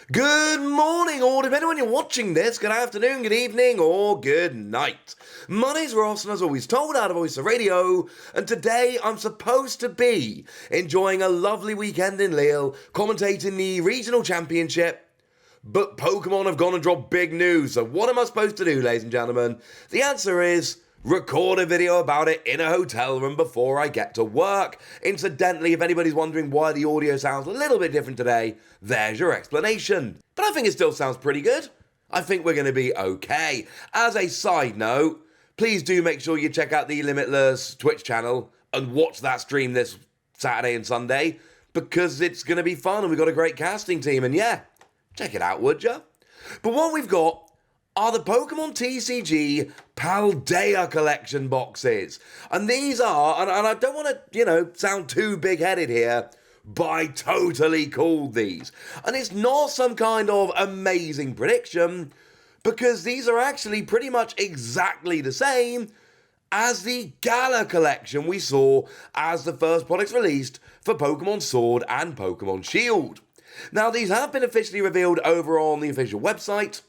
Good morning, or depending on when you're watching this, good afternoon, good evening, or good night. My name's Ross, and as always told out of Voice of Radio, and today I'm supposed to be enjoying a lovely weekend in Lille, commentating the regional championship, but Pokemon have gone and dropped big news, so what am I supposed to do, ladies and gentlemen? The answer is record a video about it in a hotel room before I get to work. Incidentally, if anybody's wondering why the audio sounds a little bit different today, there's your explanation. But I think it still sounds pretty good. I think we're going to be okay. As a side note, please do make sure you check out the Limitless Twitch channel and watch that stream this Saturday and Sunday, because it's going to be fun and we've got a great casting team, and yeah, check it out, would ya? But what we've got are the Pokemon TCG Paldea collection boxes. And these are, and I don't want to, sound too big-headed here, but I totally called these. And it's not some kind of amazing prediction, because these are actually pretty much exactly the same as the Gala collection we saw as the first products released for Pokemon Sword and Pokemon Shield. Now, these have been officially revealed over on the official website,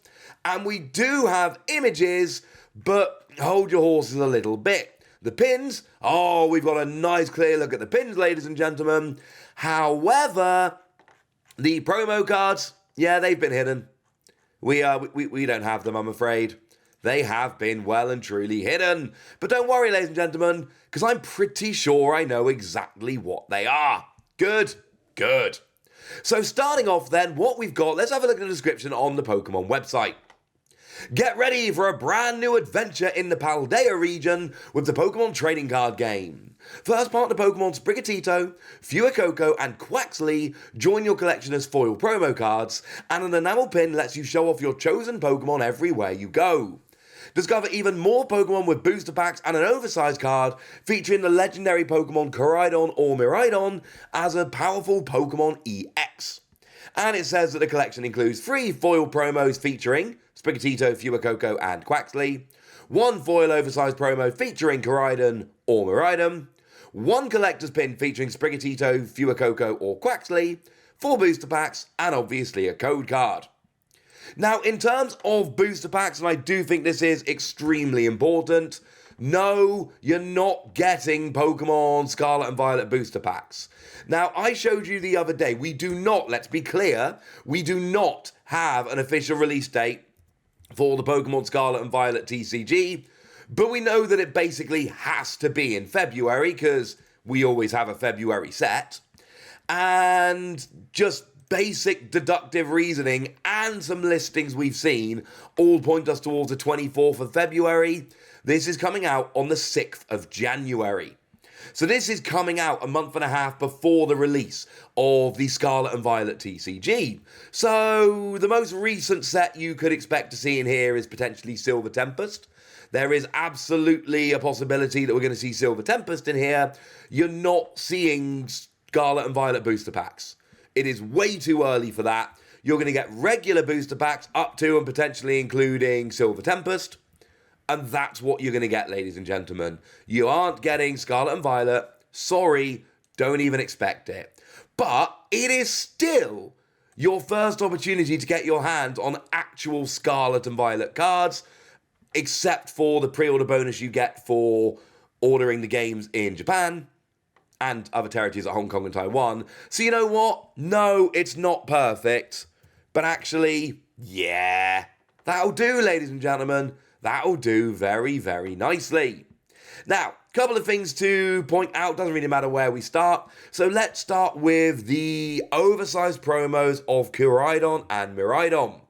and we do have images, but hold your horses a little bit. The pins, we've got a nice clear look at the pins, ladies and gentlemen. However, the promo cards, yeah, they've been hidden. We don't have them, I'm afraid. They have been well and truly hidden. But don't worry, ladies and gentlemen, because I'm pretty sure I know exactly what they are. Good. So starting off then, what we've got, let's have a look at the description on the Pokemon website. Get ready for a brand new adventure in the Paldea region with the Pokemon trading card game. First partner Pokemon Sprigatito, Fuecoco, and Quaxley join your collection as foil promo cards, and an enamel pin lets you show off your chosen Pokemon everywhere you go. Discover even more Pokemon with booster packs and an oversized card featuring the legendary Pokemon Koraidon or Miraidon as a powerful Pokemon EX. And it says that the collection includes 3 foil promos featuring Sprigatito, Fuecoco, and Quaxley, 1 foil oversized promo featuring Koraidon or Miraidon, 1 collector's pin featuring Sprigatito, Fuecoco, or Quaxley, 4 booster packs, and obviously a code card. Now, in terms of booster packs, and I do think this is extremely important, no, you're not getting Pokemon Scarlet and Violet booster packs. Now, I showed you the other day, we do not, let's be clear, we do not have an official release date for the Pokemon Scarlet and Violet TCG, but we know that it basically has to be in February, because we always have a February set, and just basic deductive reasoning and some listings we've seen all point us towards the 24th of February. This is coming out on the 6th of January. So this is coming out a month and a half before the release of the Scarlet and Violet TCG. So the most recent set you could expect to see in here is potentially Silver Tempest. There is absolutely a possibility that we're going to see Silver Tempest in here. You're not seeing Scarlet and Violet booster packs. It is way too early for that. You're going to get regular booster packs up to and potentially including Silver Tempest. And that's what you're going to get, ladies and gentlemen. You aren't getting Scarlet and Violet. Sorry, don't even expect it. But it is still your first opportunity to get your hands on actual Scarlet and Violet cards, except for the pre-order bonus you get for ordering the games in Japan and other territories like Hong Kong and Taiwan. So you know what? No, it's not perfect. But actually, yeah, that'll do, ladies and gentlemen. That'll do very, very nicely. Now, a couple of things to point out. Doesn't really matter where we start. So let's start with the oversized promos of Koraidon and Miraidon.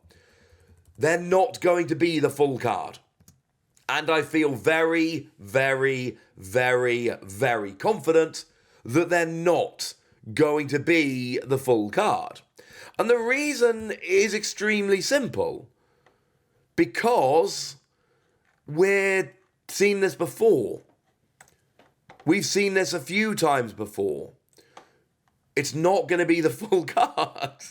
They're not going to be the full card. And I feel very, very, very, very confident that they're not going to be the full card. And the reason is extremely simple. Because we've seen this before. We've seen this a few times before. It's not going to be the full card.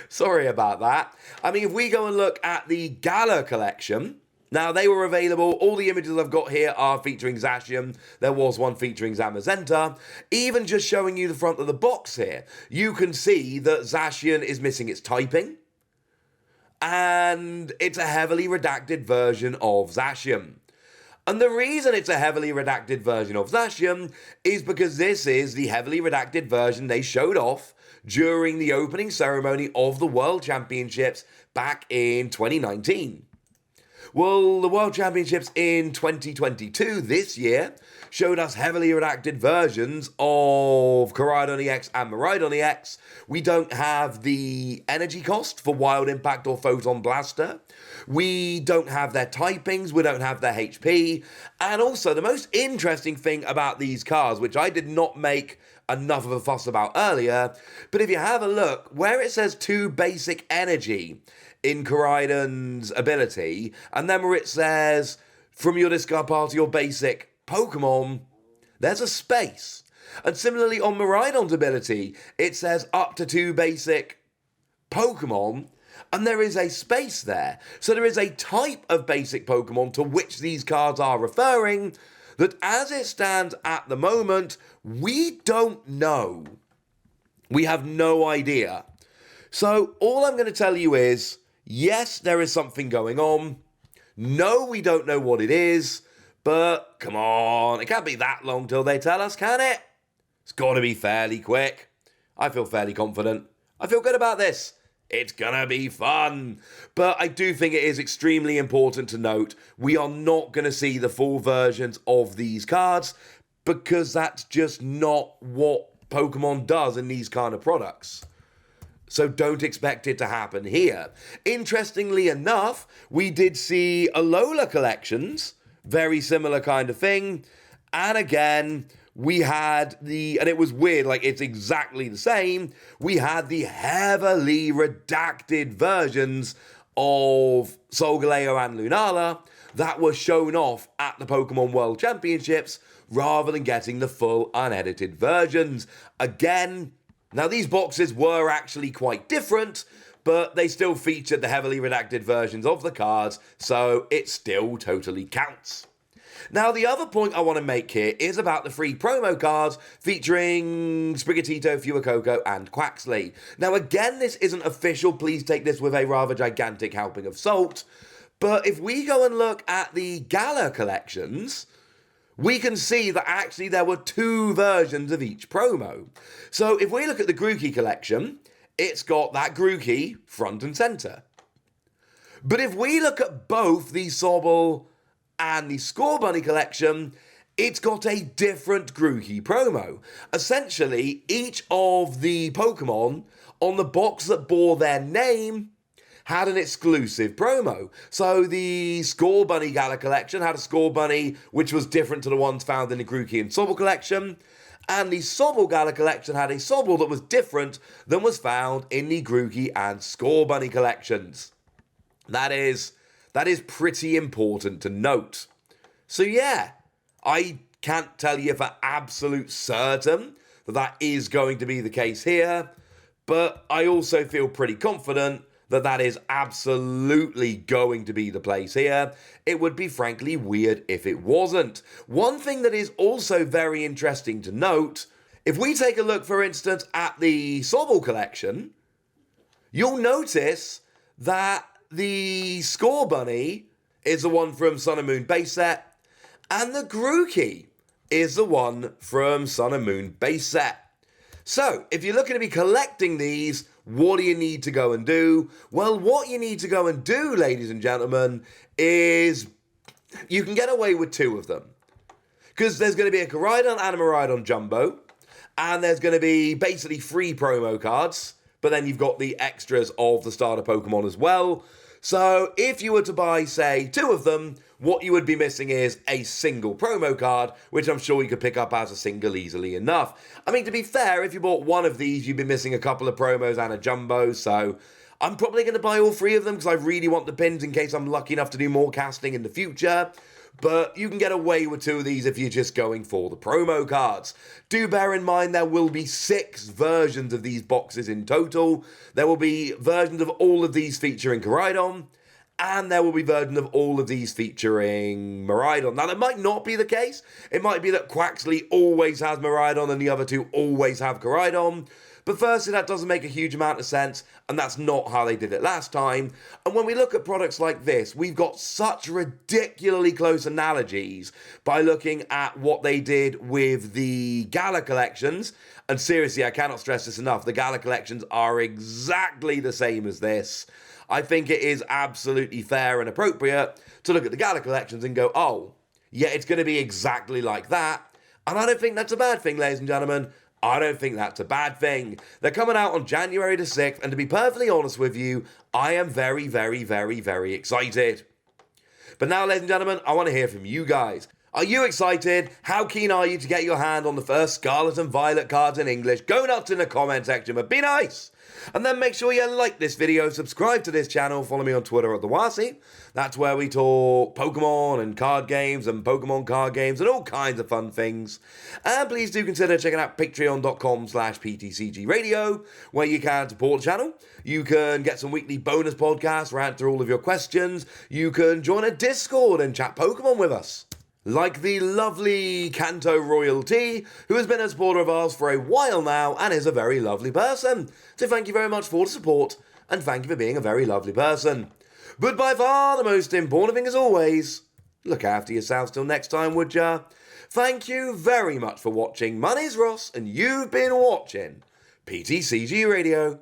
Sorry about that. I mean, if we go and look at the Gala collection, now they were available. All the images I've got here are featuring Zacian. There was one featuring Zamazenta. Even just showing you the front of the box here, you can see that Zacian is missing its typing. and it's a heavily redacted version of Zacian. And the reason it's a heavily redacted version of Zacian is because this is the heavily redacted version they showed off during the opening ceremony of the World Championships back in 2019. Well, the World Championships in 2022, this year, showed us heavily redacted versions of Koraidon EX and Miraidon EX. We don't have the energy cost for Wild Impact or Photon Blaster. We don't have their typings, we don't have their HP. And also, the most interesting thing about these cards, which I did not make enough of a fuss about earlier, but if you have a look, where it says 2 basic energy in Koraidon's ability, and then where it says, from your discard pile to your basic Pokemon, there's a space. And similarly on Miraidon's ability, it says up to 2 basic Pokemon, and there is a space there. So there is a type of basic Pokemon to which these cards are referring that as it stands at the moment, we don't know. We have no idea. So all I'm going to tell you is, yes, there is something going on. No, we don't know what it is. But come on, it can't be that long till they tell us, can it? It's got to be fairly quick. I feel fairly confident. I feel good about this. It's gonna be fun. But I do think it is extremely important to note we are not going to see the full versions of these cards because that's just not what Pokemon does in these kind of products. So don't expect it to happen here. Interestingly enough, we did see Alola collections, very similar kind of thing. And again, we had and it was weird, like it's exactly the same. We had the heavily redacted versions of Solgaleo and Lunala that were shown off at the Pokemon World Championships rather than getting the full unedited versions. Again, now these boxes were actually quite different, but they still featured the heavily redacted versions of the cards, so it still totally counts. Now, the other point I want to make here is about the free promo cards featuring Sprigatito, Fuecoco, and Quaxley. Now, again, this isn't official. Please take this with a rather gigantic helping of salt. But if we go and look at the Galar collections, we can see that actually there were 2 versions of each promo. So if we look at the Grookey collection, it's got that Grookey front and center. But if we look at both the Sobble and the Scorbunny collection, it's got a different Grookey promo. Essentially, each of the Pokemon on the box that bore their name had an exclusive promo. So the Scorbunny Galar collection had a Scorbunny which was different to the ones found in the Grookey and Sobble collection, and the Sobble Galar collection had a Sobble that was different than was found in the Grookey and Scorbunny collections. That is pretty important to note. So yeah, I can't tell you for absolute certain that is going to be the case here, but I also feel pretty confident that is absolutely going to be the place here. It would be frankly weird if it wasn't. One thing that is also very interesting to note, if we take a look, for instance, at the Sobble collection, you'll notice that the Scorbunny is the one from Sun and Moon base set, and the Grookey is the one from Sun and Moon base set. So, if you're looking to be collecting these, what do you need to go and do? Well, what you need to go and do, ladies and gentlemen, is you can get away with 2 of them. Because there's going to be a Koraidon and a Miraidon Jumbo, and there's going to be basically free promo cards, but then you've got the extras of the starter Pokemon as well. So if you were to buy, say, 2 of them, what you would be missing is a single promo card, which I'm sure you could pick up as a single easily enough. I mean, to be fair, if you bought 1 of these, you'd be missing a couple of promos and a jumbo, so I'm probably going to buy all 3 of them because I really want the pins in case I'm lucky enough to do more casting in the future. But you can get away with 2 of these if you're just going for the promo cards. Do bear in mind there will be 6 versions of these boxes in total. There will be versions of all of these featuring Koraidon, and there will be versions of all of these featuring Miraidon. Now, that might not be the case. It might be that Quaxley always has Miraidon and the other 2 always have Koraidon. But firstly, that doesn't make a huge amount of sense, and that's not how they did it last time. And when we look at products like this, we've got such ridiculously close analogies by looking at what they did with the Gala collections. And seriously, I cannot stress this enough, the Gala collections are exactly the same as this. I think it is absolutely fair and appropriate to look at the Gala collections and go, oh, yeah, it's going to be exactly like that. And I don't think that's a bad thing, ladies and gentlemen. I don't think that's a bad thing. They're coming out on January the 6th, and to be perfectly honest with you, I am very, very, very, very excited. But now, ladies and gentlemen, I want to hear from you guys. Are you excited? How keen are you to get your hand on the first Scarlet and Violet cards in English? Go nuts in the comment section, but be nice! And then make sure you like this video, subscribe to this channel, follow me on Twitter at TheWasi. That's where we talk Pokemon and card games and Pokemon card games and all kinds of fun things. And please do consider checking out patreon.com/PTCG Radio, where you can support the channel. You can get some weekly bonus podcasts where I answer all of your questions. You can join a Discord and chat Pokemon with us. Like the lovely Kanto Royalty, who has been a supporter of ours for a while now and is a very lovely person. So thank you very much for the support, and thank you for being a very lovely person. But by far the most important thing as always, look after yourselves till next time, would ya? Thank you very much for watching. My name's Ross, and you've been watching PTCG Radio.